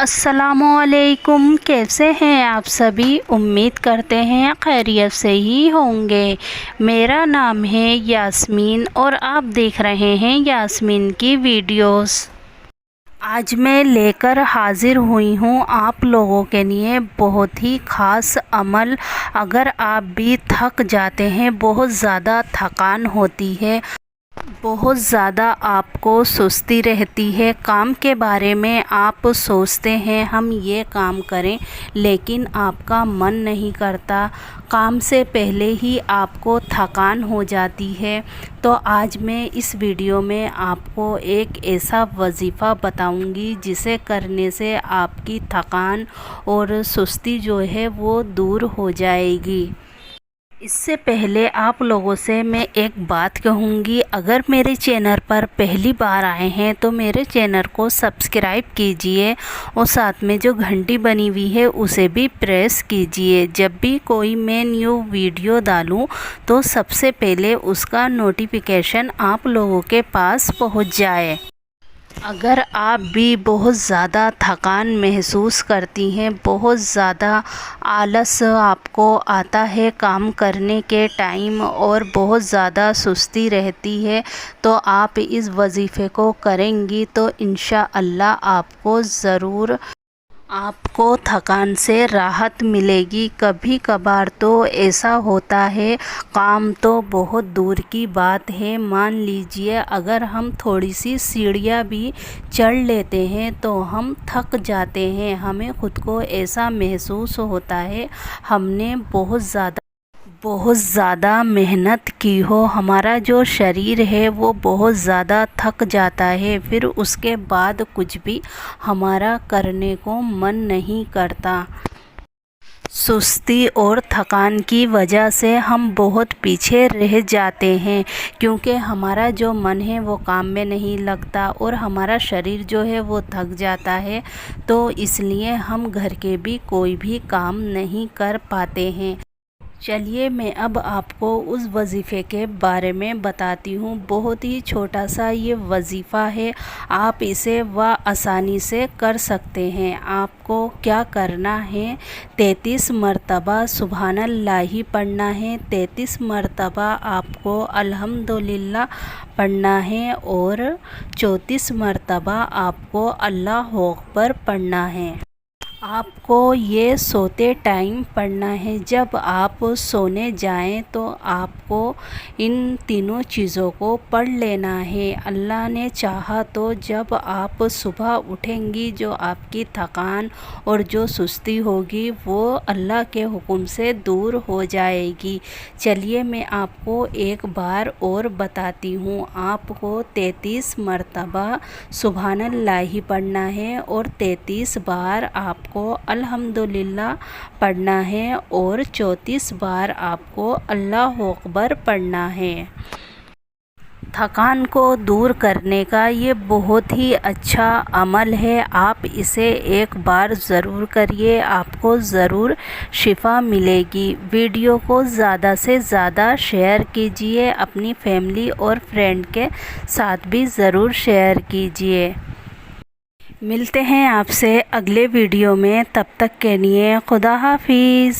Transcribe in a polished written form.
अस्सलामुअलैकुम। कैसे हैं आप सभी? उम्मीद करते हैं खैरियत से ही होंगे। मेरा नाम है यास्मीन और आप देख रहे हैं यास्मीन की वीडियोस। आज मैं लेकर हाज़िर हुई हूँ आप लोगों के लिए बहुत ही ख़ास अमल। अगर आप भी थक जाते हैं, बहुत ज़्यादा थकान होती है, बहुत ज़्यादा आपको सुस्ती रहती है, काम के बारे में आप सोचते हैं हम ये काम करें, लेकिन आपका मन नहीं करता, काम से पहले ही आपको थकान हो जाती है, तो आज मैं इस वीडियो में आपको एक ऐसा वजीफ़ा बताऊंगी जिसे करने से आपकी थकान और सुस्ती जो है वो दूर हो जाएगी। इससे पहले आप लोगों से मैं एक बात कहूँगी, अगर मेरे चैनल पर पहली बार आए हैं तो मेरे चैनल को सब्सक्राइब कीजिए और साथ में जो घंटी बनी हुई है उसे भी प्रेस कीजिए। जब भी कोई मैं न्यू वीडियो डालूँ तो सबसे पहले उसका नोटिफिकेशन आप लोगों के पास पहुँच जाए। अगर आप भी बहुत ज़्यादा थकान महसूस करती हैं, बहुत ज़्यादा आलस आपको आता है काम करने के टाइम और बहुत ज़्यादा सुस्ती रहती है, तो आप इस वजीफ़े को करेंगी तो इंशाअल्लाह आपको थकान से राहत मिलेगी। कभी कभार तो ऐसा होता है, काम तो बहुत दूर की बात है, मान लीजिए अगर हम थोड़ी सी सीढ़ियाँ भी चढ़ लेते हैं तो हम थक जाते हैं, हमें ख़ुद को ऐसा महसूस होता है हमने बहुत ज़्यादा मेहनत की हो, हमारा जो शरीर है वो बहुत ज़्यादा थक जाता है, फिर उसके बाद कुछ भी हमारा करने को मन नहीं करता। सुस्ती और थकान की वजह से हम बहुत पीछे रह जाते हैं, क्योंकि हमारा जो मन है वो काम में नहीं लगता और हमारा शरीर जो है वो थक जाता है, तो इसलिए हम घर के भी कोई भी काम नहीं कर पाते हैं। चलिए मैं अब आपको उस वजीफ़े के बारे में बताती हूँ। बहुत ही छोटा सा ये वजीफ़ा है, आप इसे आसानी से कर सकते हैं। आपको क्या करना है, 33 मरतबा सुबहानल्लाह पढ़ना है, 33 मरतबा आपको अल्हम्दुलिल्लाह पढ़ना है और 34 मरतबा आपको अल्लाह अकबर पढ़ना है। आपको ये सोते टाइम पढ़ना है। जब आप सोने जाएं तो आपको इन तीनों चीज़ों को पढ़ लेना है। अल्लाह ने चाहा तो जब आप सुबह उठेंगी, जो आपकी थकान और जो सुस्ती होगी वो अल्लाह के हुक्म से दूर हो जाएगी। चलिए मैं आपको एक बार और बताती हूँ। आपको 33 मरतबा सुबहानल्लाह पढ़ना है और 33 बार आपको अल्हम्दुलिल्लाह पढ़ना है और 34 बार आपको अल्लाह अकबर पढ़ना है। थकान को दूर करने का ये बहुत ही अच्छा अमल है, आप इसे एक बार ज़रूर करिए, आपको ज़रूर शिफा मिलेगी। वीडियो को ज़्यादा से ज़्यादा शेयर कीजिए, अपनी फैमिली और फ्रेंड के साथ भी ज़रूर शेयर कीजिए। मिलते हैं आपसे अगले वीडियो में, तब तक के लिए खुदा हाफिज़।